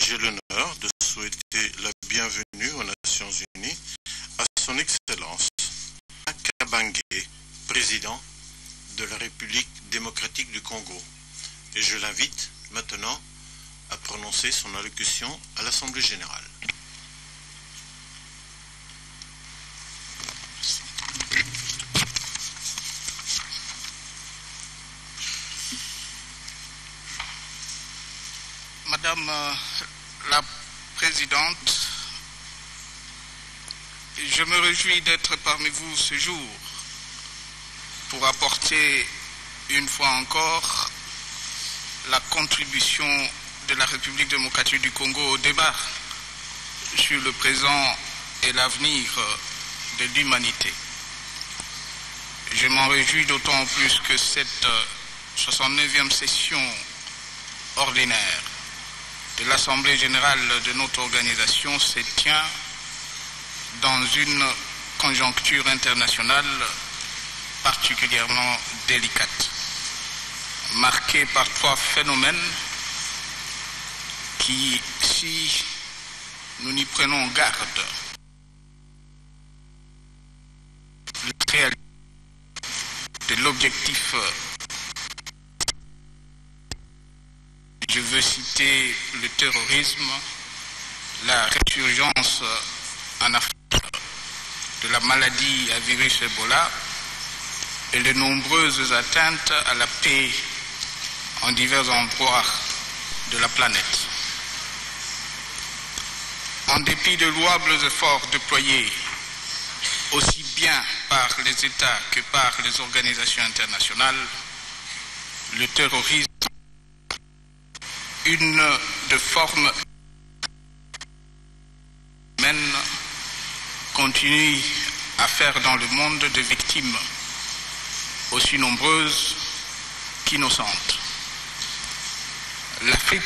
J'ai l'honneur de souhaiter la bienvenue aux Nations Unies à son Excellence Kabange, président de la République démocratique du Congo. Et je l'invite maintenant à prononcer son allocution à l'Assemblée générale. Madame la Présidente, je me réjouis d'être parmi vous ce jour pour apporter une fois encore la contribution de la République démocratique du Congo au débat sur le présent et l'avenir de l'humanité. Je m'en réjouis d'autant plus que cette 69e session ordinaire de l'Assemblée générale de notre organisation se tient dans une conjoncture internationale particulièrement délicate, marquée par trois phénomènes qui, si nous n'y prenons garde, la réalité de l'objectif. Je veux citer le terrorisme, la résurgence en Afrique de la maladie à virus Ebola et les nombreuses atteintes à la paix en divers endroits de la planète. En dépit de louables efforts déployés aussi bien par les États que par les organisations internationales, le terrorisme une de forme humaine continue à faire dans le monde des victimes aussi nombreuses qu'innocentes. L'Afrique,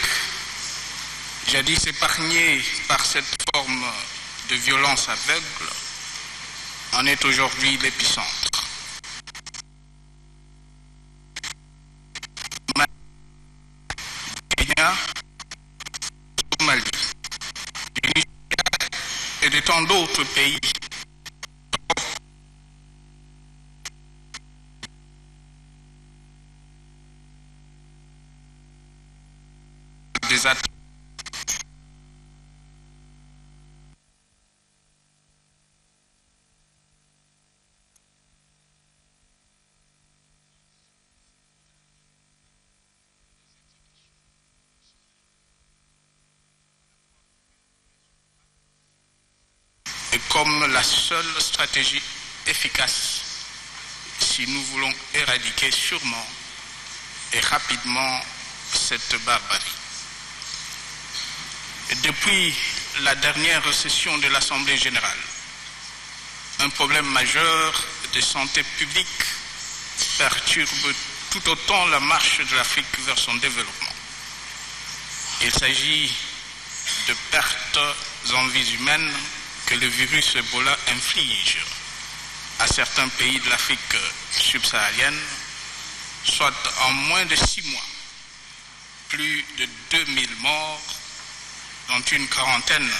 jadis épargnée par cette forme de violence aveugle, en est aujourd'hui l'épicentre. Somalie, du Nigeria et de tant d'autres pays des attaques comme la seule stratégie efficace si nous voulons éradiquer sûrement et rapidement cette barbarie. Depuis la dernière session de l'Assemblée générale, un problème majeur de santé publique perturbe tout autant la marche de l'Afrique vers son développement. Il s'agit de pertes en vies humaines que le virus Ebola inflige à certains pays de l'Afrique subsaharienne, soit en moins de 6 mois, plus de 2000 morts, dont une quarantaine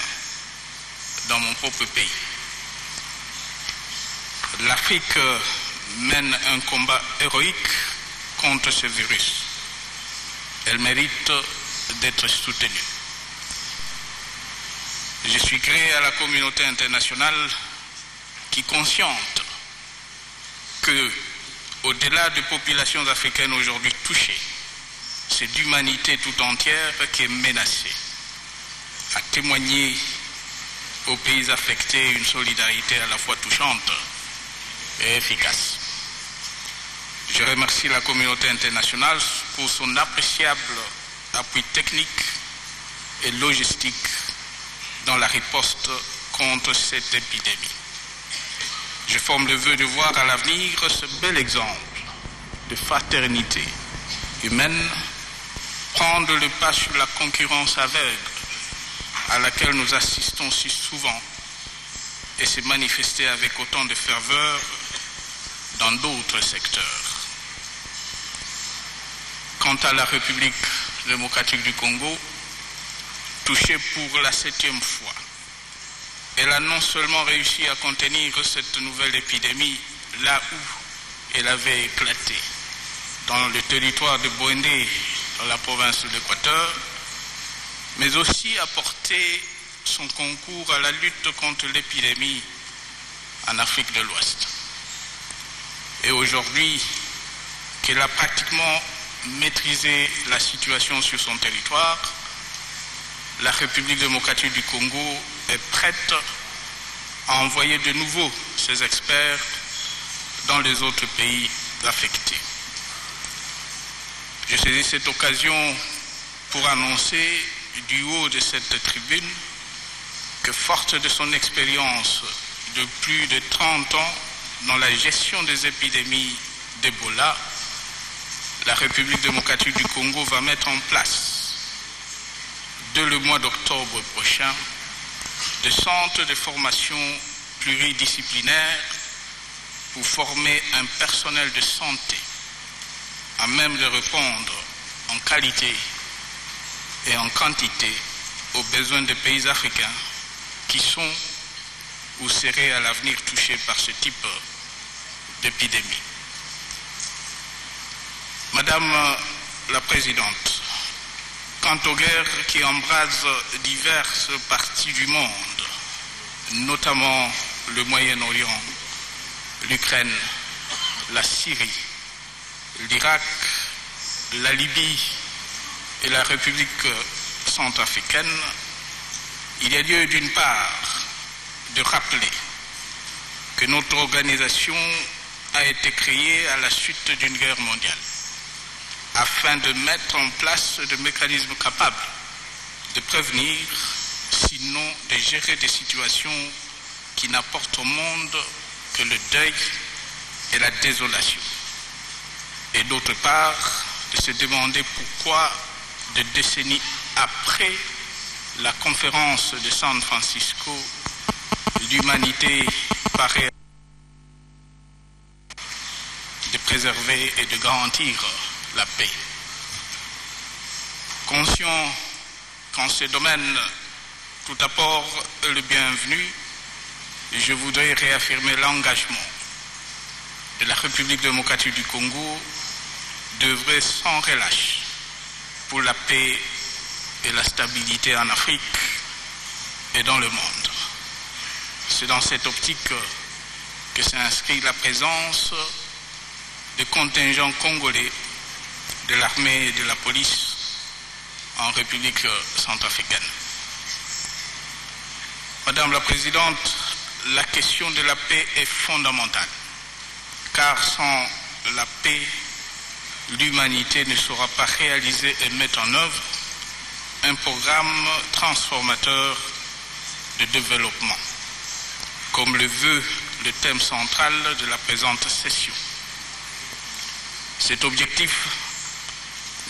dans mon propre pays. L'Afrique mène un combat héroïque contre ce virus. Elle mérite d'être soutenue. Je suis gré à la communauté internationale qui, consciente que, au-delà des populations africaines aujourd'hui touchées, c'est l'humanité tout entière qui est menacée, a témoigné aux pays affectés une solidarité à la fois touchante et efficace. Je remercie la communauté internationale pour son appréciable appui technique et logistique dans la riposte contre cette épidémie. Je forme le vœu de voir à l'avenir ce bel exemple de fraternité humaine prendre le pas sur la concurrence aveugle à laquelle nous assistons si souvent et se manifester avec autant de ferveur dans d'autres secteurs. Quant à la République démocratique du Congo, touchée pour la 7e fois. Elle a non seulement réussi à contenir cette nouvelle épidémie là où elle avait éclaté, dans le territoire de Bouendé, dans la province de l'Équateur, mais aussi apporté son concours à la lutte contre l'épidémie en Afrique de l'Ouest. Et aujourd'hui, qu'elle a pratiquement maîtrisé la situation sur son territoire, la République démocratique du Congo est prête à envoyer de nouveau ses experts dans les autres pays affectés. Je saisis cette occasion pour annoncer du haut de cette tribune que, forte de son expérience de plus de 30 ans dans la gestion des épidémies d'Ebola, la République démocratique du Congo va mettre en place, dès le mois d'octobre prochain, des centres de formation pluridisciplinaires pour former un personnel de santé à même de répondre en qualité et en quantité aux besoins des pays africains qui sont ou seraient à l'avenir touchés par ce type d'épidémie. Madame la Présidente, quant aux guerres qui embrasent diverses parties du monde, notamment le Moyen-Orient, l'Ukraine, la Syrie, l'Irak, la Libye et la République centrafricaine, il y a lieu d'une part de rappeler que notre organisation a été créée à la suite d'une guerre mondiale afin de mettre en place des mécanismes capables de prévenir, sinon de gérer des situations qui n'apportent au monde que le deuil et la désolation. Et d'autre part, de se demander pourquoi, des décennies après la conférence de San Francisco, l'humanité paraît de préserver et de garantir la paix. Conscient qu'en ce domaine, tout apport est le bienvenu, je voudrais réaffirmer l'engagement de la République démocratique du Congo d'œuvrer sans relâche pour la paix et la stabilité en Afrique et dans le monde. C'est dans cette optique que s'inscrit la présence de contingents congolais de l'armée et de la police en République centrafricaine. Madame la Présidente, la question de la paix est fondamentale, car sans la paix, l'humanité ne saura pas réaliser et mettre en œuvre un programme transformateur de développement, comme le veut le thème central de la présente session. Cet objectif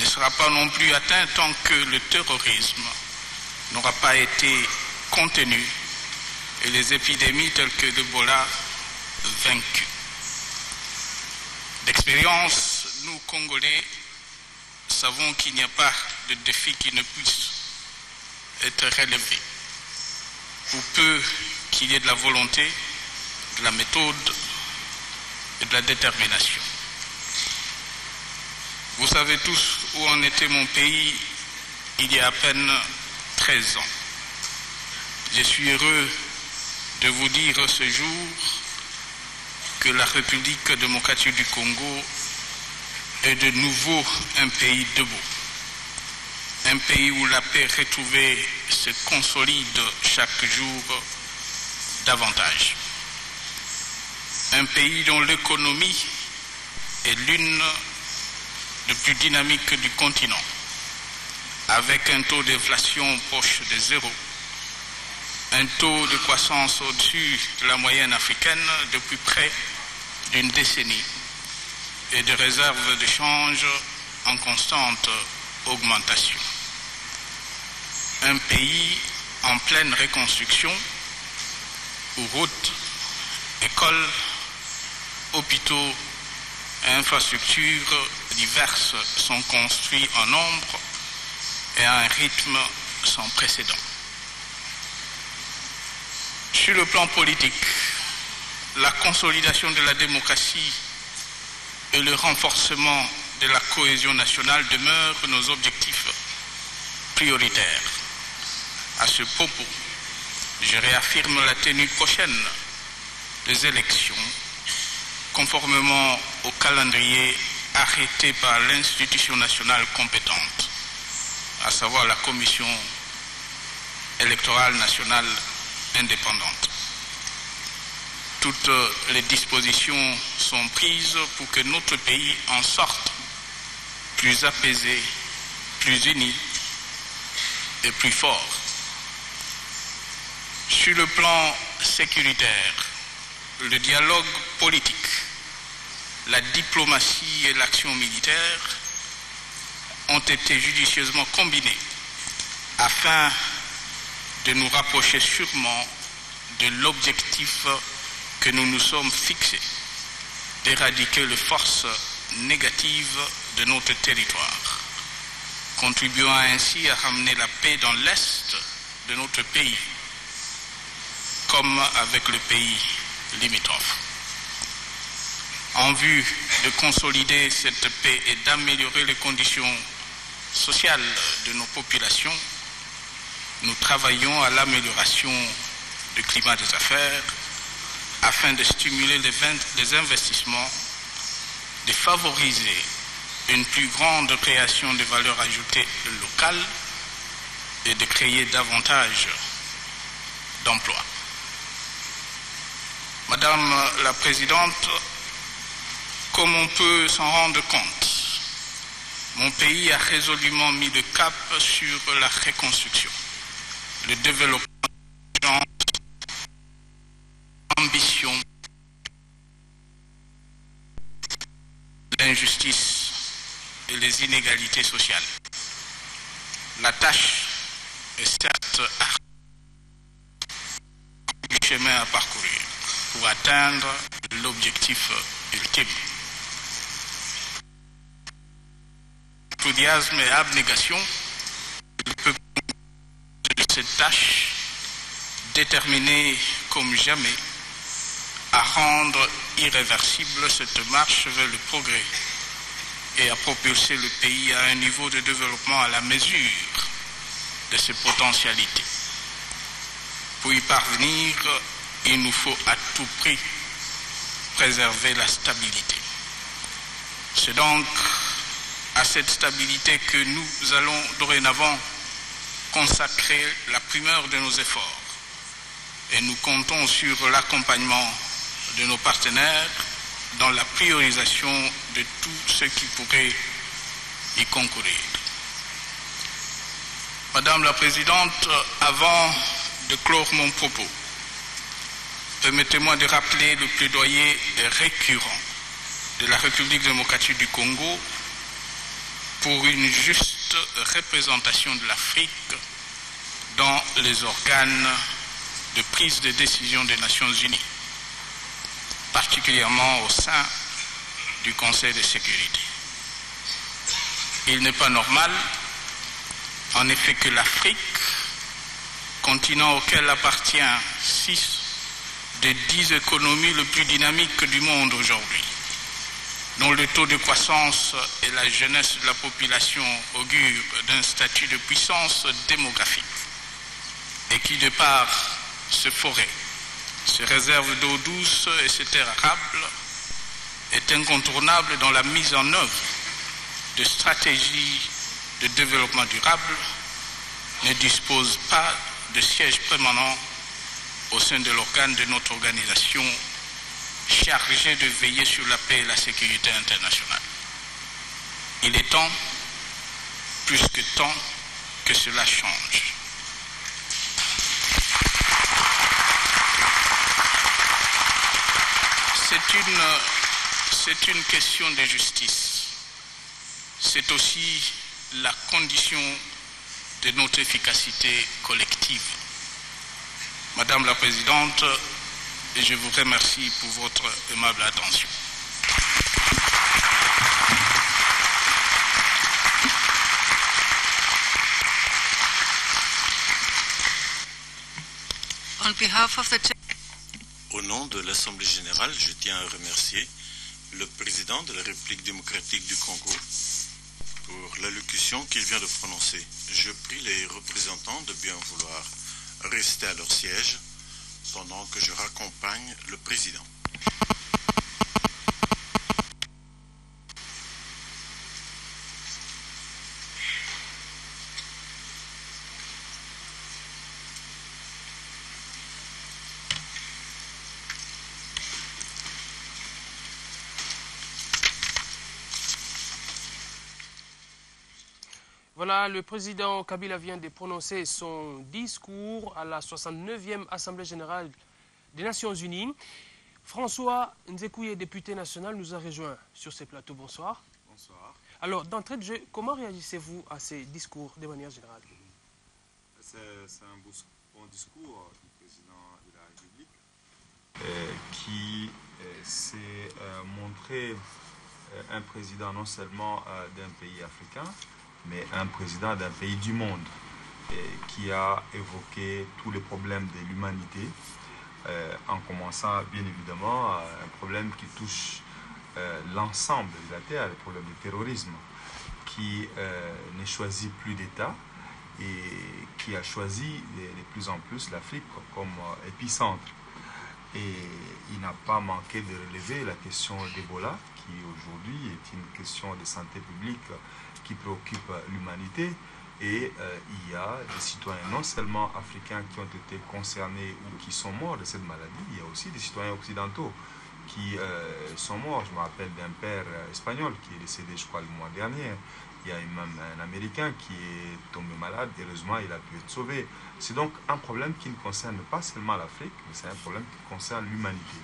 ne sera pas non plus atteint tant que le terrorisme n'aura pas été contenu et les épidémies telles que l'Ebola vaincues. D'expérience, nous, Congolais, savons qu'il n'y a pas de défi qui ne puisse être relevé, pour peu qu'il y ait de la volonté, de la méthode et de la détermination. Vous savez tous où en était mon pays il y a à peine 13 ans. Je suis heureux de vous dire ce jour que la République démocratique du Congo est de nouveau un pays debout. Un pays où la paix retrouvée se consolide chaque jour davantage. Un pays dont l'économie est l'une des plus dynamiques du continent, avec un taux d'inflation proche de zéro, un taux de croissance au-dessus de la moyenne africaine depuis près d'une décennie et de réserves de change en constante augmentation. Un pays en pleine reconstruction où routes, écoles, hôpitaux et infrastructures diverses sont construits en nombre et à un rythme sans précédent. Sur le plan politique, la consolidation de la démocratie et le renforcement de la cohésion nationale demeurent nos objectifs prioritaires. À ce propos, je réaffirme la tenue prochaine des élections conformément au calendrier arrêté par l'institution nationale compétente, à savoir la Commission électorale nationale indépendante. Toutes les dispositions sont prises pour que notre pays en sorte plus apaisé, plus uni et plus fort. Sur le plan sécuritaire, le dialogue politique, la diplomatie et l'action militaire ont été judicieusement combinés afin de nous rapprocher sûrement de l'objectif que nous nous sommes fixés, d'éradiquer les forces négatives de notre territoire, contribuant ainsi à ramener la paix dans l'Est de notre pays, comme avec le pays limitrophe. En vue de consolider cette paix et d'améliorer les conditions sociales de nos populations, nous travaillons à l'amélioration du climat des affaires afin de stimuler les investissements, de favoriser une plus grande création de valeur ajoutée locale et de créer davantage d'emplois. Madame la Présidente, comme on peut s'en rendre compte, mon pays a résolument mis le cap sur la reconstruction, le développement, l'ambition, l'injustice et les inégalités sociales. La tâche est certes du chemin à parcourir pour atteindre l'objectif ultime. Enthousiasme et abnégation, le peuple de cette tâche, déterminé comme jamais à rendre irréversible cette marche vers le progrès et à propulser le pays à un niveau de développement à la mesure de ses potentialités. Pour y parvenir, il nous faut à tout prix préserver la stabilité. C'est donc à cette stabilité que nous allons dorénavant consacrer la primeur de nos efforts. Et nous comptons sur l'accompagnement de nos partenaires dans la priorisation de tout ce qui pourrait y concourir. Madame la Présidente, avant de clore mon propos, permettez-moi de rappeler le plaidoyer récurrent de la République démocratique du Congo pour une juste représentation de l'Afrique dans les organes de prise de décision des Nations Unies, particulièrement au sein du Conseil de sécurité. Il n'est pas normal, en effet, que l'Afrique, continent auquel appartient 6 des 10 économies les plus dynamiques du monde aujourd'hui, dont le taux de croissance et la jeunesse de la population augurent d'un statut de puissance démographique, et qui, de par ses forêts, ses réserves d'eau douce et ses terres arables, est incontournable dans la mise en œuvre de stratégies de développement durable, ne dispose pas de siège permanent au sein de l'organe de notre organisation chargé de veiller sur la paix et la sécurité internationale. Il est temps, plus que temps, que cela change. C'est une question de justice. C'est aussi la condition de notre efficacité collective. Madame la Présidente, je vous remercie pour votre aimable attention. On behalf of the Au nom de l'Assemblée générale, je tiens à remercier le président de la République démocratique du Congo pour l'allocution qu'il vient de prononcer. Je prie les représentants de bien vouloir rester à leur siège pendant que je raccompagne le président. Voilà, le président Kabila vient de prononcer son discours à la 69e Assemblée générale des Nations Unies. François Nzekouye, député national, nous a rejoint sur ce plateau. Bonsoir. Bonsoir. Alors, d'entrée de jeu, comment réagissez-vous à ces discours de manière générale? C'est un bon discours du président de la République qui s'est montré un président non seulement d'un pays africain, mais un président d'un pays du monde qui a évoqué tous les problèmes de l'humanité, en commençant bien évidemment un problème qui touche l'ensemble de la Terre, le problème du terrorisme, qui ne choisit plus d'État et qui a choisi de plus en plus l'Afrique comme épicentre. Et il n'a pas manqué de relever la question d'Ebola, qui aujourd'hui est une question de santé publique qui préoccupe l'humanité. Et il y a des citoyens non seulement africains qui ont été concernés ou qui sont morts de cette maladie, il y a aussi des citoyens occidentaux qui sont morts. Je me rappelle d'un père espagnol qui est décédé, je crois, le mois dernier. Il y a même un Américain qui est tombé malade. Heureusement, il a pu être sauvé. C'est donc un problème qui ne concerne pas seulement l'Afrique, mais c'est un problème qui concerne l'humanité.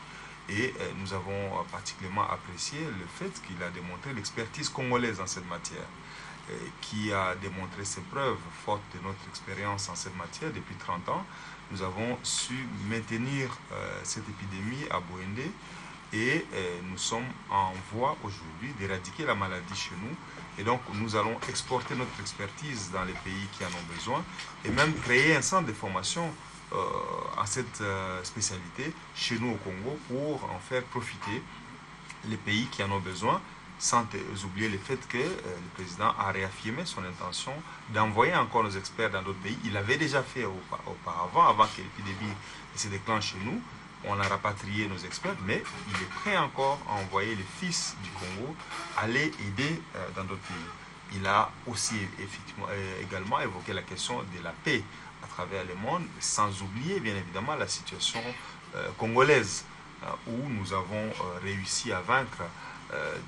Et nous avons particulièrement apprécié le fait qu'il a démontré l'expertise congolaise en cette matière, qui a démontré ses preuves, faute de notre expérience en cette matière depuis 30 ans. Nous avons su maintenir cette épidémie à Bouendé et nous sommes en voie aujourd'hui d'éradiquer la maladie chez nous. Et donc nous allons exporter notre expertise dans les pays qui en ont besoin et même créer un centre de formation à cette spécialité chez nous au Congo pour en faire profiter les pays qui en ont besoin, sans oublier le fait que le président a réaffirmé son intention d'envoyer encore nos experts dans d'autres pays. Il l'avait déjà fait auparavant, avant que l'épidémie se déclenche chez nous. On a rapatrié nos experts, mais il est prêt encore à envoyer les fils du Congo aller aider dans d'autres pays. Il a aussi effectivement, également évoqué la question de la paix à travers le monde, sans oublier bien évidemment la situation congolaise, où nous avons réussi à vaincre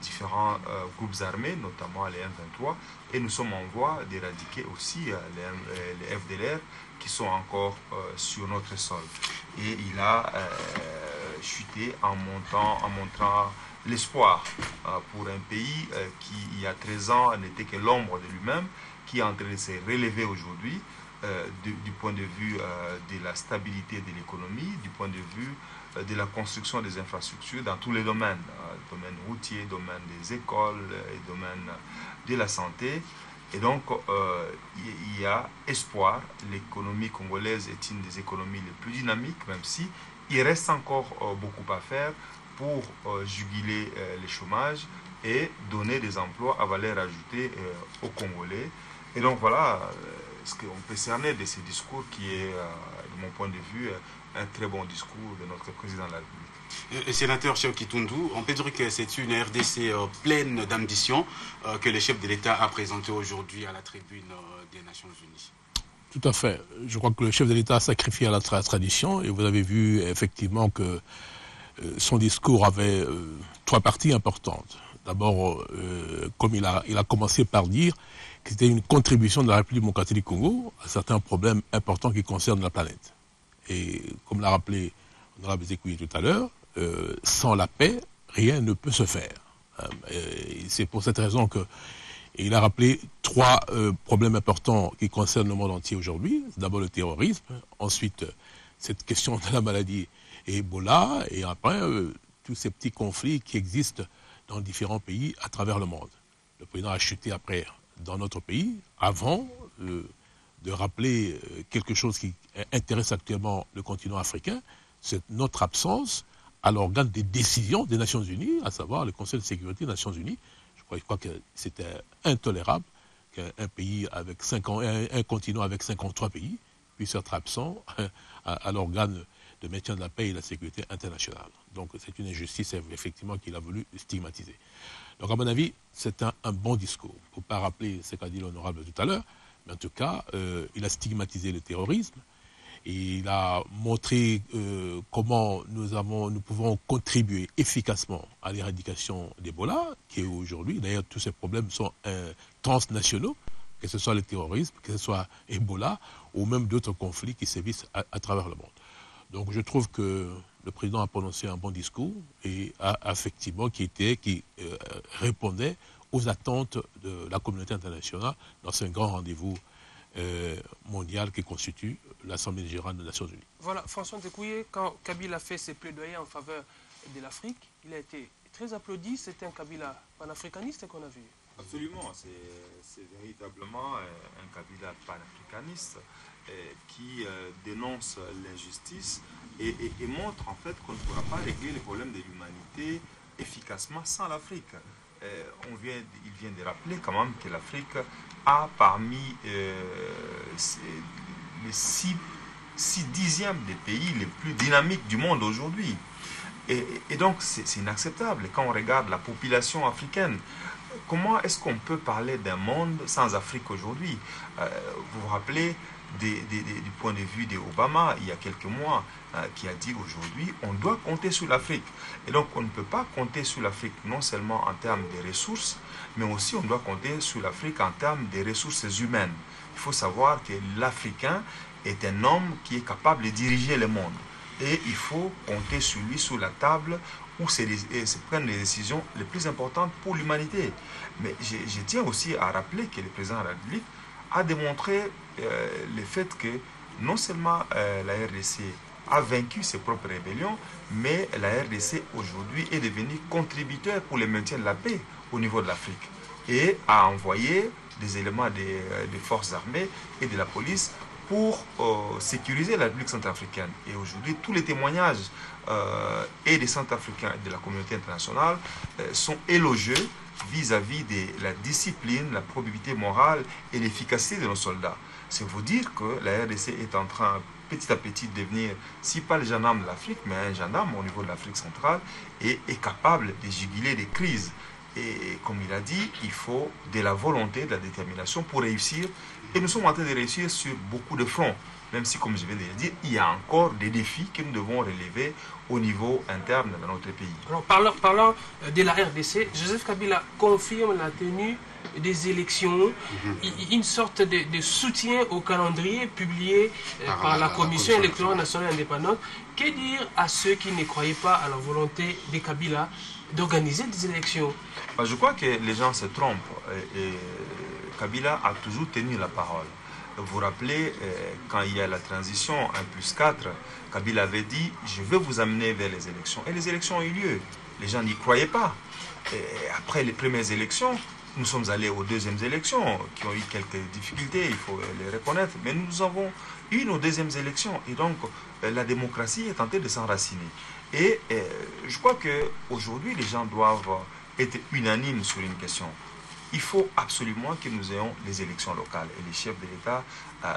différents groupes armés, notamment les M23, et nous sommes en voie d'éradiquer aussi les FDLR qui sont encore sur notre sol. Et il a chuté en montrant l'espoir pour un pays qui, il y a 13 ans, n'était que l'ombre de lui-même, qui est en train de se relever aujourd'hui du point de vue de la stabilité de l'économie, du point de vue de la construction des infrastructures dans tous les domaines, domaine routier, domaine des écoles, et domaine de la santé. Et donc, il y a espoir. L'économie congolaise est une des économies les plus dynamiques, même si il reste encore beaucoup à faire pour juguler le chômage et donner des emplois à valeur ajoutée aux Congolais. Et donc, voilà ce qu'on peut cerner de ce discours qui est, de mon point de vue, un très bon discours de notre président de la République. Sénateur Cheikh Kitundu, on peut dire que c'est une RDC pleine d'ambition que le chef de l'État a présentée aujourd'hui à la tribune des Nations Unies. Tout à fait. Je crois que le chef de l'État a sacrifié à la tradition et vous avez vu effectivement que son discours avait trois parties importantes. D'abord, comme il a commencé par dire que c'était une contribution de la République démocratique du Congo à certains problèmes importants qui concernent la planète. Et comme l'a rappelé Honorable Nzekouye tout à l'heure, sans la paix, rien ne peut se faire. C'est pour cette raison qu'il a rappelé trois problèmes importants qui concernent le monde entier aujourd'hui. D'abord le terrorisme, ensuite cette question de la maladie Ebola, et après tous ces petits conflits qui existent dans différents pays à travers le monde. Le président a chuté après dans notre pays, avant de rappeler quelque chose qui intéresse actuellement le continent africain, c'est notre absence à l'organe des décisions des Nations Unies, à savoir le Conseil de sécurité des Nations Unies. Je crois que c'était intolérable qu'un pays avec un continent avec 53 pays puisse être absent à l'organe de maintien de la paix et de la sécurité internationale. Donc c'est une injustice effectivement qu'il a voulu stigmatiser. Donc à mon avis, c'est un bon discours. Il ne faut pas rappeler ce qu'a dit l'honorable tout à l'heure, mais en tout cas, il a stigmatisé le terrorisme et il a montré comment nous pouvons contribuer efficacement à l'éradication d'Ebola, qui est aujourd'hui, d'ailleurs tous ces problèmes sont transnationaux, que ce soit le terrorisme, que ce soit Ebola, ou même d'autres conflits qui sévissent à travers le monde. Donc je trouve que le président a prononcé un bon discours et effectivement qui répondait aux attentes de la communauté internationale dans ce grand rendez-vous mondial qui constitue l'Assemblée générale des Nations Unies. Voilà, François Nzekouye, quand Kabila a fait ses plaidoyers en faveur de l'Afrique, il a été très applaudi. C'était un Kabila panafricaniste qu'on a vu. Absolument, c'est véritablement un Kabila panafricaniste qui dénonce l'injustice et montre en fait qu'on ne pourra pas régler les problèmes de l'humanité efficacement sans l'Afrique. Il vient de rappeler quand même que l'Afrique a parmi les 6 dixièmes des pays les plus dynamiques du monde aujourd'hui. Et donc c'est inacceptable quand on regarde la population africaine. Comment est-ce qu'on peut parler d'un monde sans Afrique aujourd'hui? Vous vous rappelez du point de vue d'Obama, il y a quelques mois, qui a dit aujourd'hui, on doit compter sur l'Afrique. Et donc, on ne peut pas compter sur l'Afrique non seulement en termes de ressources, mais aussi on doit compter sur l'Afrique en termes de ressources humaines. Il faut savoir que l'Africain est un homme qui est capable de diriger le monde. Et il faut compter sur lui, sur la table, où se prennent les décisions les plus importantes pour l'humanité. Mais je tiens aussi à rappeler que le président de la République a démontré le fait que non seulement la RDC a vaincu ses propres rébellions, mais la RDC aujourd'hui est devenue contributeur pour le maintien de la paix au niveau de l'Afrique et a envoyé des éléments des forces armées et de la police pour sécuriser la République centrafricaine. Et aujourd'hui, tous les témoignages et des Centrafricains et de la communauté internationale sont élogieux vis-à-vis de la discipline, la probité morale et l'efficacité de nos soldats. C'est vous dire que la RDC est en train petit à petit de devenir, si pas le gendarme de l'Afrique, mais un gendarme au niveau de l'Afrique centrale et est capable de juguler des crises. Et comme il a dit, il faut de la volonté, de la détermination pour réussir. Et nous sommes en train de réussir sur beaucoup de fronts. Même si, comme je viens de le dire, il y a encore des défis que nous devons relever au niveau interne dans notre pays. Alors, parlant de la RDC, Joseph Kabila confirme la tenue des élections, une sorte de soutien au calendrier publié par la Commission électorale nationale indépendante. Que dire à ceux qui ne croyaient pas à la volonté de Kabila d'organiser des élections? Je crois que les gens se trompent. Et Kabila a toujours tenu la parole. Vous vous rappelez, quand il y a la transition 1+4, Kabila avait dit « je veux vous amener vers les élections ». Et les élections ont eu lieu. Les gens n'y croyaient pas. Et après les premières élections, nous sommes allés aux deuxièmes élections, qui ont eu quelques difficultés, il faut les reconnaître. Mais nous avons eu nos deuxièmes élections. Et donc, la démocratie est tentée de s'enraciner. Et je crois qu'aujourd'hui, les gens doivent être unanimes sur une question. Il faut absolument que nous ayons des élections locales. Et les chefs de l'État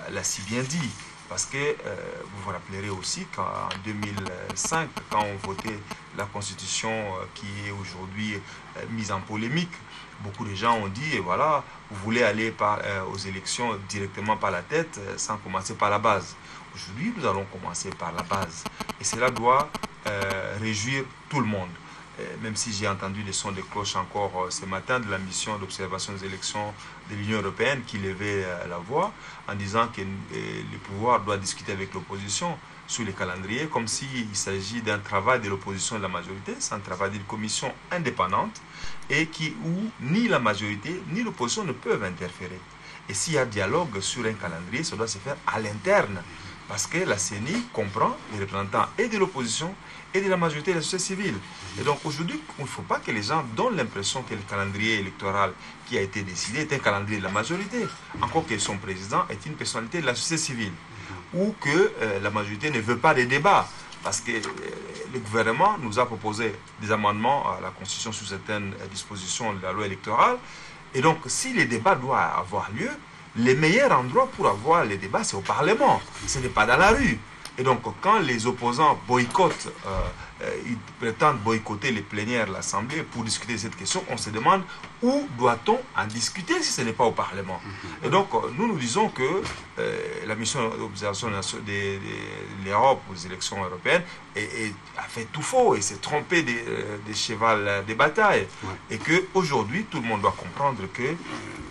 l'ont si bien dit. Parce que vous vous rappellerez aussi qu'en 2005, quand on votait la Constitution qui est aujourd'hui mise en polémique, beaucoup de gens ont dit, et voilà, vous voulez aller aux élections directement par la tête sans commencer par la base. Aujourd'hui, nous allons commencer par la base. Et cela doit réjouir tout le monde. Même si j'ai entendu des sons de cloche encore ce matin de la mission d'observation des élections de l'Union européenne qui levait la voix en disant que le pouvoir doit discuter avec l'opposition sur les calendriers, comme s'il s'agit d'un travail de l'opposition et de la majorité. C'est un travail d'une commission indépendante et où ni la majorité ni l'opposition ne peuvent interférer. Et s'il y a dialogue sur un calendrier, ça doit se faire à l'interne Parce que la CENI comprend les représentants et de l'opposition et de la majorité de la société civile. Et donc aujourd'hui, il ne faut pas que les gens donnent l'impression que le calendrier électoral qui a été décidé est un calendrier de la majorité, encore que son président est une personnalité de la société civile, ou que la majorité ne veut pas des débats. Parce que le gouvernement nous a proposé des amendements à la Constitution sur certaines dispositions de la loi électorale. Et donc, si les débats doivent avoir lieu, les meilleurs endroits pour avoir les débats, c'est au Parlement. Ce n'est pas dans la rue. Et donc, quand les opposants boycottent, ils prétendent boycotter les plénières de l'Assemblée pour discuter de cette question, on se demande où doit-on en discuter si ce n'est pas au Parlement. Et donc, nous disons que la mission d'observation de l'Europe aux élections européennes a fait tout faux et s'est trompé des chevals des batailles. Et qu'aujourd'hui, tout le monde doit comprendre que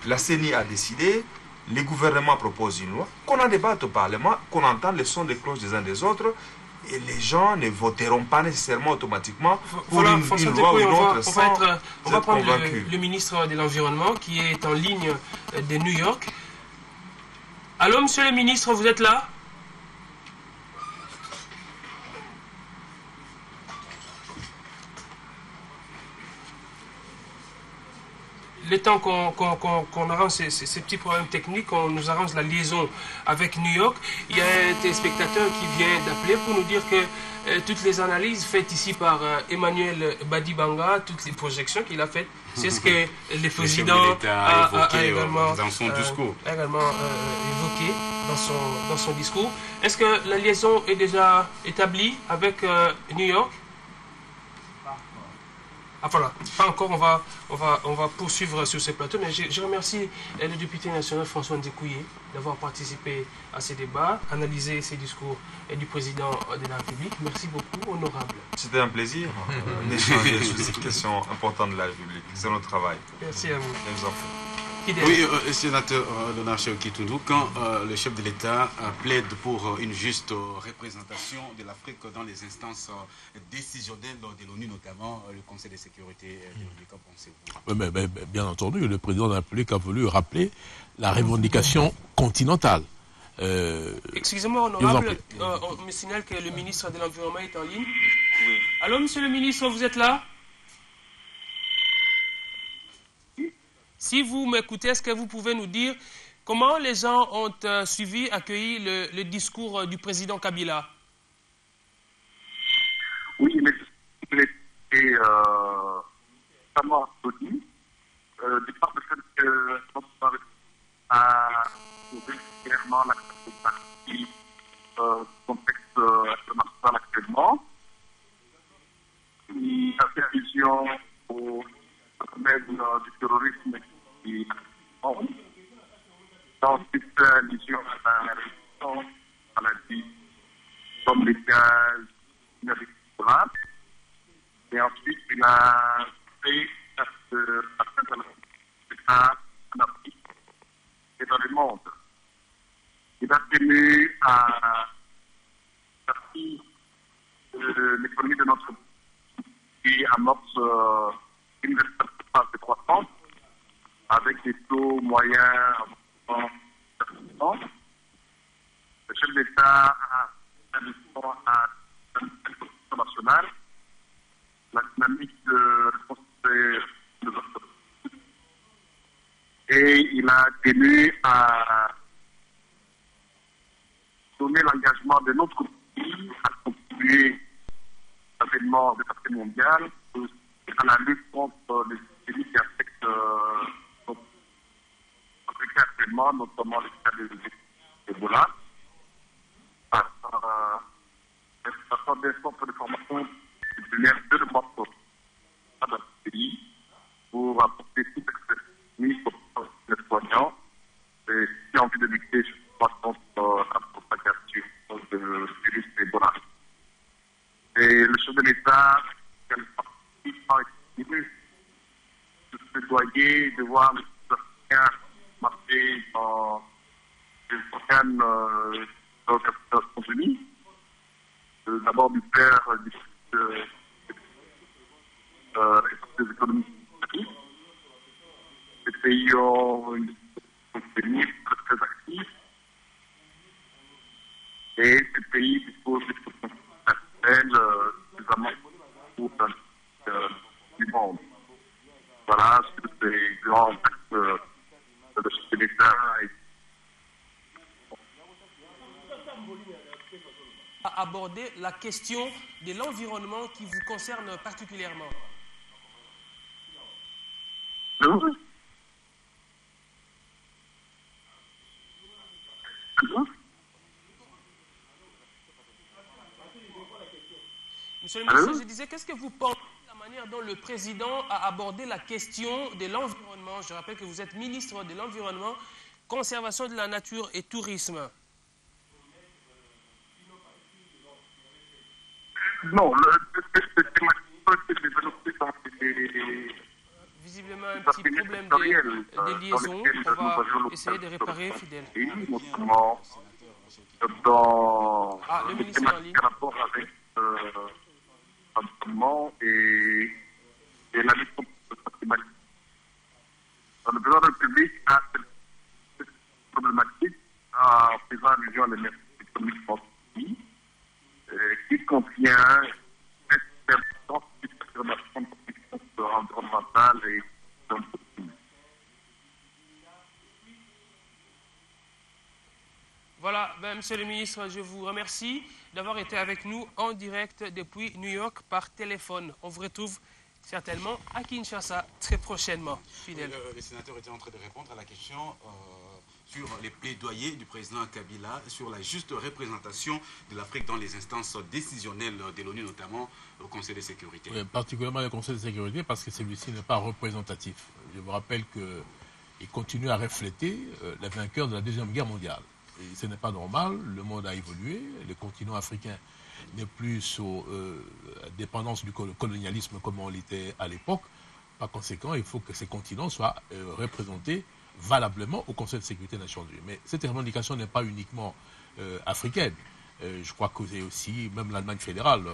la CENI a décidé, les gouvernements proposent une loi, qu'on en débatte au Parlement, qu'on entende les sons des cloches des uns des autres, et les gens ne voteront pas nécessairement automatiquement pour une loi ou une autre on va prendre le ministre de l'Environnement qui est en ligne de New York. Allô, monsieur le ministre, vous êtes là? Le temps qu'on arrange ces petits problèmes techniques, on nous arrange la liaison avec New York, il y a un téléspectateur qui vient d'appeler pour nous dire que toutes les analyses faites ici par Emmanuel Badibanga, toutes les projections qu'il a faites, c'est ce que le président a également dans son discours. Évoqué dans son discours. Est-ce que la liaison est déjà établie avec New York? Ah voilà, pas encore, on va poursuivre sur ce plateau, mais je remercie le député national François Nzekouye d'avoir participé à ces débats, analysé ces discours du président de la République. Merci beaucoup, honorable. C'était un plaisir d'échanger sur cette question importante de la République. C'est notre travail. Merci à vous. Je vous en prie. Oui, sénateur Donald Kitundou, quand le chef de l'État plaide pour une juste représentation de l'Afrique dans les instances décisionnelles de l'ONU, notamment le Conseil de sécurité de l'ONU, qu'en pensez-vous? Mais, bien entendu, le président de la République a voulu rappeler la revendication continentale. Excusez-moi, honorable, on me signale que le ministre de l'Environnement est en ligne. Oui. Allô, monsieur le ministre, vous êtes là? Si vous m'écoutez, est-ce que vous pouvez nous dire comment les gens ont accueilli le discours du président Kabila? Oui, mais il était vraiment applaudi. Du part de fait que a trouvé clairement la partie du contexte international actuellement. Il a fait allusion au phénomène du terrorisme qui ensuite allusion à la résistance à la vie comme les gaz énergétiques. Et ensuite, il a fait en Afrique et dans le monde. Il a tenu à partie de l'économie de notre pays qui amorce une phase de croissance avec des taux moyens en 40%. Le chef d'État a allusion à la constitution nationale, la dynamique de responsabilité de notre pays. Et il a tenu à donner l'engagement de notre pays à contribuer à l'avènement de la mondiale, à la lutte contre les épidémies qui affectent l'Afrique actuellement, notamment le cas de l'Ebola. Par des centres de formation disciplinaire de l'Europe dans le pays pour apporter toute expertise aux soignants et qui ont envie de lutter contre la propagation du virus Ebola. Et le chef de l'État, a exprimé de plaidoyer de voir les Africains marcher dans les organes des Nations Unies. D'abord du faire des économies politiques. Les pays ont une économie très active. Et ce pays dispose de potentiel suffisamment pour du monde. Voilà, sur ces grands axes de chef de l'État. À aborder la question de l'environnement qui vous concerne particulièrement. Allô? Monsieur le ministre, je disais, qu'est-ce que vous pensez de la manière dont le président a abordé la question de l'environnement? Je rappelle que vous êtes ministre de l'Environnement, Conservation de la Nature et Tourisme. Non, c'est développé dans les... Visiblement un petit problème de liaison. On va essayer de réparer, Fidèle. Notamment dans le ministre en ligne. Rapport avec l'environnement et la lutte contre le climatique. Le président de la République a cette problématique en faisant allusion à l'énergie économique française qui contient cette importance sur la protection environnementale et voilà, monsieur le ministre, je vous remercie d'avoir été avec nous en direct depuis New York par téléphone. On vous retrouve certainement à Kinshasa très prochainement. Fidèle. Le sénateur était en train de répondre à la question sur les plaidoyers du président Kabila sur la juste représentation de l'Afrique dans les instances décisionnelles de l'ONU, notamment au Conseil de sécurité. Oui, particulièrement le Conseil de sécurité, parce que celui-ci n'est pas représentatif. Je vous rappelle qu'il continue à refléter les vainqueurs de la Deuxième Guerre mondiale. Et ce n'est pas normal, le monde a évolué, le continent africain n'est plus sous dépendance du colonialisme comme on l'était à l'époque. Par conséquent, il faut que ces continents soient représentés valablement au Conseil de sécurité des Nations Unies. Mais cette revendication n'est pas uniquement africaine. Je crois que aussi, même l'Allemagne fédérale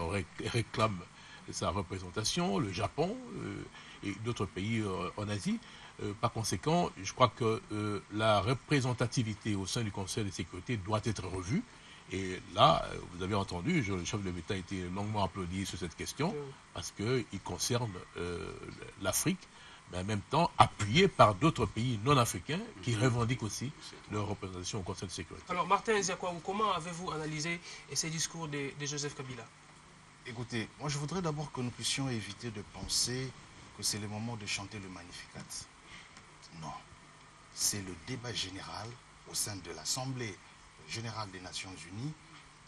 réclame sa représentation, le Japon et d'autres pays en Asie. Par conséquent, je crois que la représentativité au sein du Conseil de sécurité doit être revue. Et là, vous avez entendu, le chef de l'État a été longuement applaudi sur cette question, parce qu'il concerne l'Afrique, mais en même temps appuyé par d'autres pays non africains qui revendiquent aussi leur représentation au Conseil de sécurité. Alors, Martin Ziakouaou, comment avez-vous analysé ces discours de Joseph Kabila? Écoutez, moi je voudrais d'abord que nous puissions éviter de penser que c'est le moment de chanter le Magnificat. Non, c'est le débat général au sein de l'Assemblée générale des Nations Unies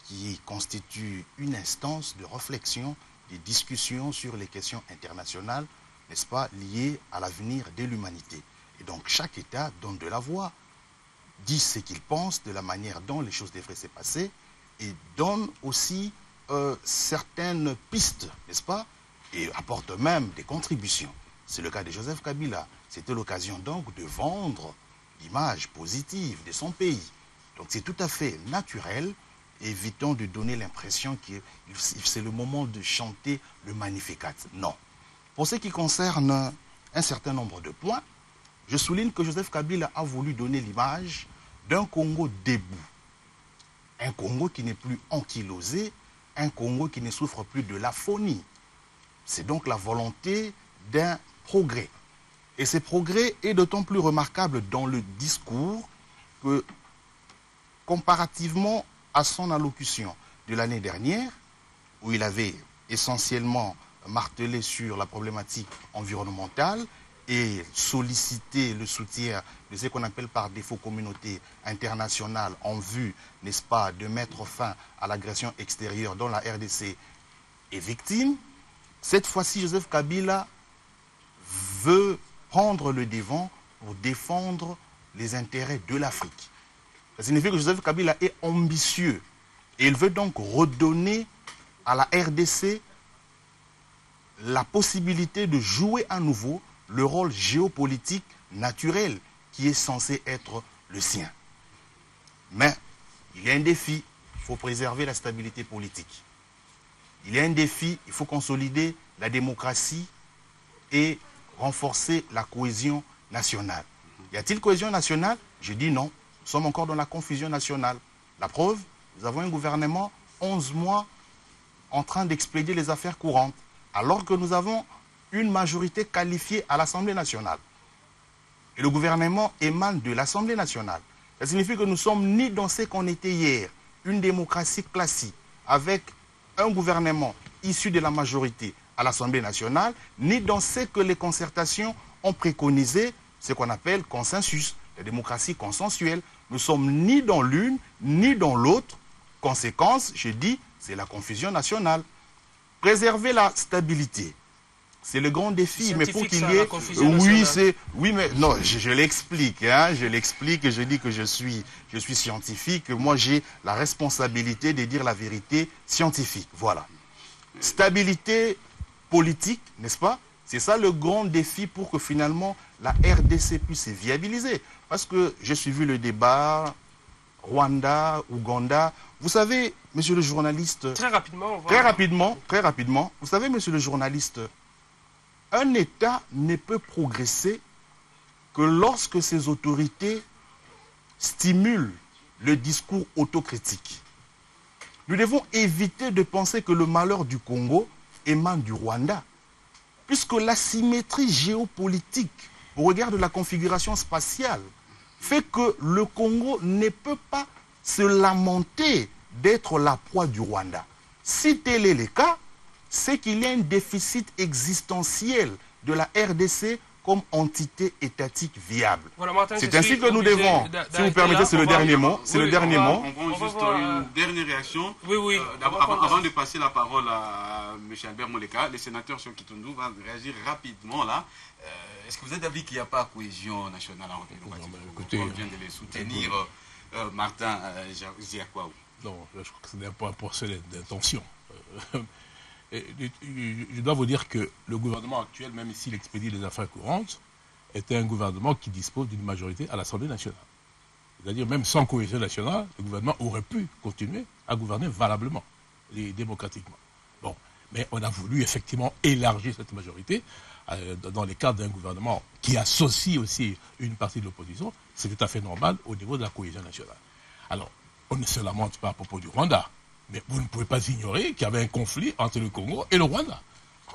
qui constitue une instance de réflexion, de discussion sur les questions internationales, n'est-ce pas, liées à l'avenir de l'humanité. Et donc chaque État donne de la voix, dit ce qu'il pense de la manière dont les choses devraient se passer et donne aussi certaines pistes, n'est-ce pas, et apporte même des contributions. C'est le cas de Joseph Kabila. C'était l'occasion donc de vendre l'image positive de son pays. Donc c'est tout à fait naturel. Évitons de donner l'impression que c'est le moment de chanter le Magnificat. Non. Pour ce qui concerne un certain nombre de points, je souligne que Joseph Kabila a voulu donner l'image d'un Congo debout. Un Congo qui n'est plus ankylosé, un Congo qui ne souffre plus de l'aphonie. C'est donc la volonté d'un progrès. Et ce progrès est d'autant plus remarquable dans le discours que, comparativement à son allocution de l'année dernière, où il avait essentiellement martelé sur la problématique environnementale et sollicité le soutien de ce qu'on appelle par défaut communauté internationale en vue, n'est-ce pas, de mettre fin à l'agression extérieure dont la RDC est victime, cette fois-ci, Joseph Kabila veut prendre le devant pour défendre les intérêts de l'Afrique. Ça signifie que Joseph Kabila est ambitieux et il veut donc redonner à la RDC la possibilité de jouer à nouveau le rôle géopolitique naturel qui est censé être le sien. Mais il y a un défi, il faut préserver la stabilité politique. Il y a un défi, il faut consolider la démocratie et renforcer la cohésion nationale. Y a-t-il cohésion nationale? Je dis non. Nous sommes encore dans la confusion nationale. La preuve, nous avons un gouvernement 11 mois en train d'expédier les affaires courantes, alors que nous avons une majorité qualifiée à l'Assemblée nationale. Et le gouvernement émane de l'Assemblée nationale. Ça signifie que nous sommes ni dans ce qu'on était hier, une démocratie classique, avec un gouvernement issu de la majorité à l'Assemblée nationale, ni dans ce que les concertations ont préconisé, ce qu'on appelle consensus, la démocratie consensuelle. Nous sommes ni dans l'une, ni dans l'autre. Conséquence, je dis, c'est la confusion nationale. Préserver la stabilité, c'est le grand défi, mais pour qu'il y ait... Oui, mais non, je l'explique, hein, je l'explique et je dis que je suis scientifique. Moi, j'ai la responsabilité de dire la vérité scientifique. Voilà. Stabilité politique, n'est-ce pas? C'est ça le grand défi pour que finalement la RDC puisse se viabiliser. Parce que j'ai suivi le débat Rwanda, Ouganda. Vous savez, monsieur le journaliste... Très rapidement. Très rapidement. Vous savez, monsieur le journaliste, un État ne peut progresser que lorsque ses autorités stimulent le discours autocritique. Nous devons éviter de penser que le malheur du Congo émane du Rwanda, puisque l'asymétrie géopolitique, au regard de la configuration spatiale, fait que le Congo ne peut pas se lamenter d'être la proie du Rwanda. Si tel est le cas, c'est qu'il y a un déficit existentiel de la RDC comme entité étatique viable. Voilà, Martin, c'est ainsi que nous devons, si vous permettez, c'est le dernier mot. C'est le dernier mot. On prend juste une dernière réaction. Oui. Avant de passer la parole à M. Albert Moleka, le sénateur sur Kitundou va réagir rapidement là. Est-ce que vous êtes d'avis qu'il n'y a pas cohésion nationale en République? On vient de les soutenir. Martin Ziakwaou. Non, je crois que ce n'est pas un procès d'intention. Je dois vous dire que le gouvernement actuel, même s'il expédie les affaires courantes, était un gouvernement qui dispose d'une majorité à l'Assemblée nationale. C'est-à-dire, même sans cohésion nationale, le gouvernement aurait pu continuer à gouverner valablement et démocratiquement. Bon, mais on a voulu effectivement élargir cette majorité dans le cadre d'un gouvernement qui associe aussi une partie de l'opposition. C'est tout à fait normal au niveau de la cohésion nationale. Alors, on ne se lamente pas à propos du Rwanda. Mais vous ne pouvez pas ignorer qu'il y avait un conflit entre le Congo et le Rwanda.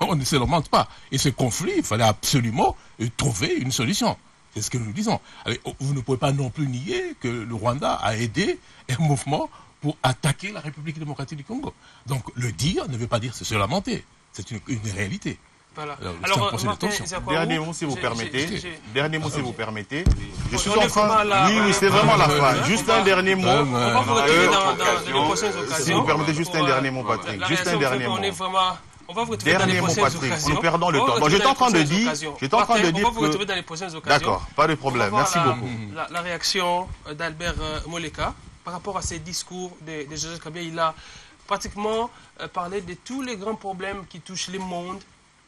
On ne se lamente pas. Et ce conflit, il fallait absolument trouver une solution. C'est ce que nous disons. Alors, vous ne pouvez pas non plus nier que le Rwanda a aidé un mouvement pour attaquer la République démocratique du Congo. Donc le dire ne veut pas dire se lamenter. C'est une réalité. Voilà. Alors, dernier mot, si vous permettez. Dernier mot, si vous permettez. Je suis en train... Oui, c'est vraiment la fin. Juste un dernier mot. On va vous retrouver dans les prochaines occasions. Si vous permettez, juste un dernier mot, Patrick. Juste un dernier mot. On va vous retrouver dans les prochaines occasions. Nous perdons le temps. J'étais en train de dire... On va vous retrouver dans les prochaines occasions. D'accord, pas de problème. Merci beaucoup. La réaction d'Albert Moleka par rapport à ces discours de Joseph Kabila, il a pratiquement parlé de tous les grands problèmes qui touchent le monde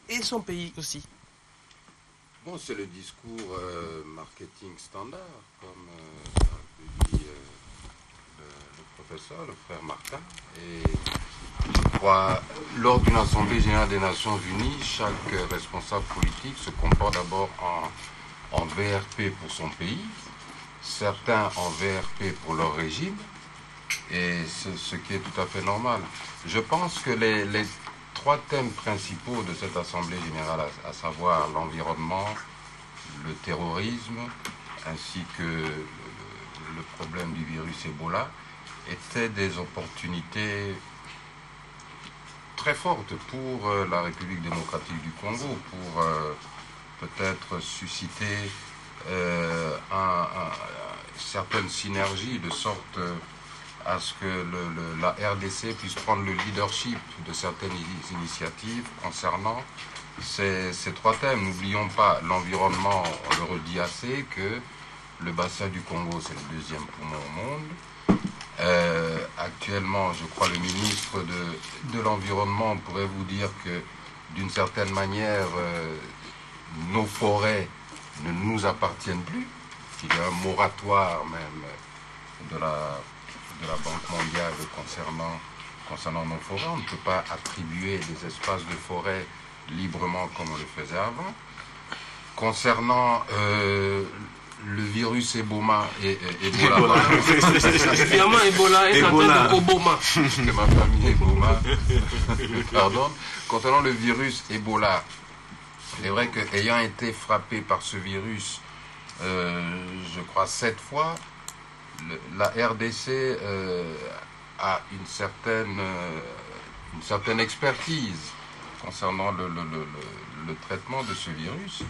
et son pays aussi. Bon, c'est le discours marketing standard, comme l'a dit le professeur, le frère Martin. Et je crois, lors d'une Assemblée générale des Nations Unies, chaque responsable politique se comporte d'abord en VRP pour son pays, certains en VRP pour leur régime, et c'est ce qui est tout à fait normal. Je pense que les trois thèmes principaux de cette Assemblée générale, à savoir l'environnement, le terrorisme, ainsi que le problème du virus Ebola, étaient des opportunités très fortes pour la République démocratique du Congo, pour peut-être susciter certaines synergies, de sorte à ce que la RDC puisse prendre le leadership de certaines initiatives concernant ces trois thèmes. N'oublions pas l'environnement, on le redit assez, que le bassin du Congo, c'est le deuxième poumon au monde. Actuellement, je crois, le ministre de l'Environnement pourrait vous dire que, d'une certaine manière, nos forêts ne nous appartiennent plus. Il y a un moratoire même de la Banque mondiale concernant nos forêts. On ne peut pas attribuer des espaces de forêt librement comme on le faisait avant. Concernant le virus Ebola. Évidemment, Ebola est en train de Obama. De ma famille Ebola. Pardon. Concernant le virus Ebola, il est vrai qu'ayant été frappé par ce virus, je crois 7 fois, la RDC a une certaine expertise concernant le traitement de ce virus.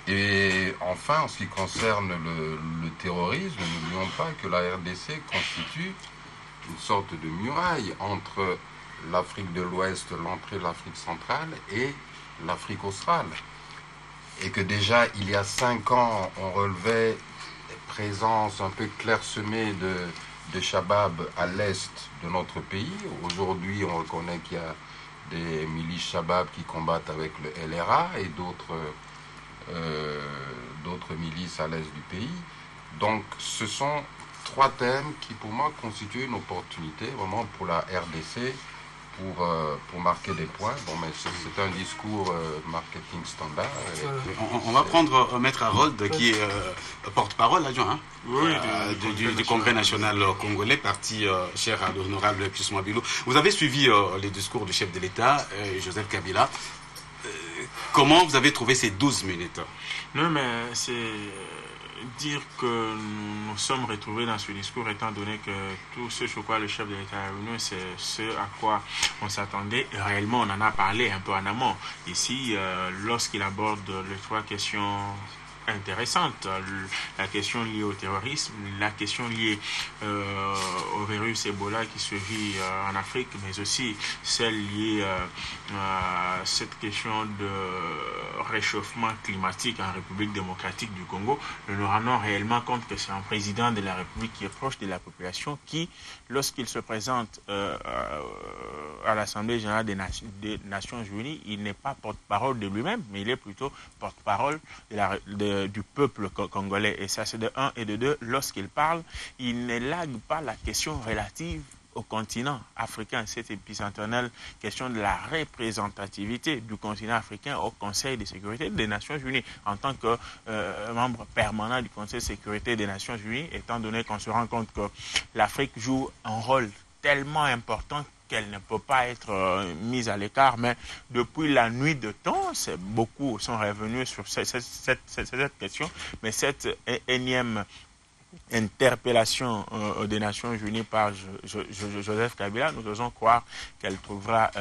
Et enfin, en ce qui concerne le terrorisme, n'oublions pas que la RDC constitue une sorte de muraille entre l'Afrique de l'Ouest, l'entrée de l'Afrique centrale et l'Afrique australe. Et que déjà, il y a 5 ans, on relevait des présences un peu clairsemées de Shabab à l'est de notre pays. Aujourd'hui, on reconnaît qu'il y a des milices Shabab qui combattent avec le LRA et d'autres milices à l'est du pays. Donc ce sont 3 thèmes qui pour moi constituent une opportunité vraiment pour la RDC pour marquer des points. Bon, mais c'est un discours marketing standard. On va prendre Maître Harold qui est porte-parole adjoint du Congrès national congolais, parti cher à l'honorable Pius Mwabilou. Vous avez suivi les discours du chef de l'État, Joseph Kabila. Comment vous avez trouvé ces 12 minutes? Non, mais c'est dire que nous sommes retrouvés dans ce discours, étant donné que tout ce sur quoi le chef de l'État est revenu, c'est ce à quoi on s'attendait. Réellement, on en a parlé un peu en amont. Ici, lorsqu'il aborde les 3 questions intéressante, la question liée au terrorisme, la question liée au virus Ebola qui se vit en Afrique, mais aussi celle liée à cette question de réchauffement climatique en République démocratique du Congo. Nous nous rendons réellement compte que c'est un président de la République qui est proche de la population qui, lorsqu'il se présente à l'Assemblée générale des Nations Unies, il n'est pas porte-parole de lui-même, mais il est plutôt porte-parole du peuple congolais. Et ça, c'est de 1 et de 2. Lorsqu'il parle, il n'élague pas la question relative au continent africain, cette épicentrale question de la représentativité du continent africain au Conseil de sécurité des Nations Unies. En tant que membre permanent du Conseil de sécurité des Nations Unies, étant donné qu'on se rend compte que l'Afrique joue un rôle tellement important qu'elle ne peut pas être mise à l'écart, mais depuis la nuit de temps, beaucoup sont revenus sur cette question, mais cette énième interpellation des Nations Unies par Joseph Kabila, nous osons croire qu'elle trouvera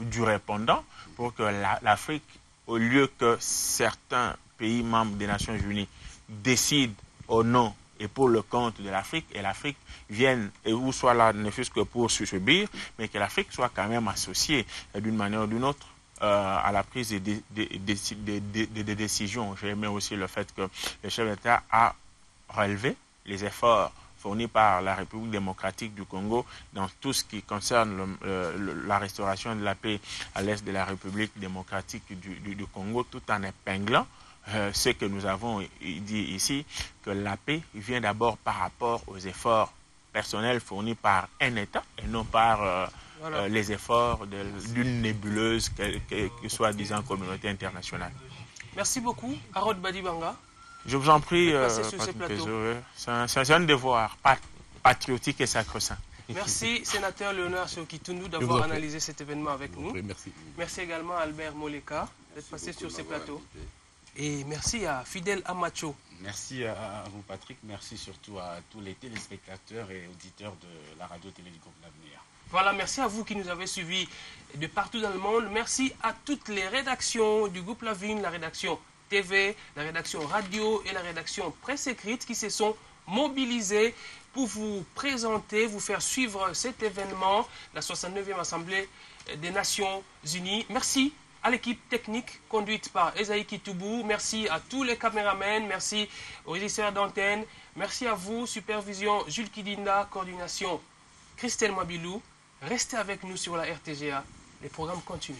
du répondant pour que l'Afrique, au lieu que certains pays membres des Nations Unies décident au nom et pour le compte de l'Afrique, et l'Afrique vienne, et où soit là, ne fût-ce que pour subir, mais que l'Afrique soit quand même associée d'une manière ou d'une autre à la prise des décisions. J'aimais aussi le fait que le chef d'État a relevé les efforts fournis par la République démocratique du Congo dans tout ce qui concerne la restauration de la paix à l'est de la République démocratique du Congo, tout en épinglant ce que nous avons dit ici, que la paix vient d'abord par rapport aux efforts personnels fournis par un État et non par les efforts d'une nébuleuse, que soit disant communauté internationale. Merci beaucoup, Harold Badibanga. Je vous en prie, c'est un devoir patriotique et sacro-saint. Merci, sénateur Léonard Seoki-Tundu, d'avoir analysé cet événement avec nous. Merci. Merci également à Albert Moleka d'être passé sur ces plateaux. Et merci à Fidèle Amacho. Merci à vous, Patrick. Merci surtout à tous les téléspectateurs et auditeurs de la radio-télé du groupe L'Avenir. Voilà, merci à vous qui nous avez suivis de partout dans le monde. Merci à toutes les rédactions du groupe La Vigne, la rédaction TV, la rédaction radio et la rédaction presse écrite qui se sont mobilisées pour vous présenter, vous faire suivre cet événement, la 69e Assemblée des Nations Unies. Merci à l'équipe technique conduite par Esaïe Kitoubou. Merci à tous les caméramens. Merci aux régisseurs d'antenne. Merci à vous, supervision Jules Kidinda, coordination Christelle Mwabilou. Restez avec nous sur la RTGA. Les programmes continuent.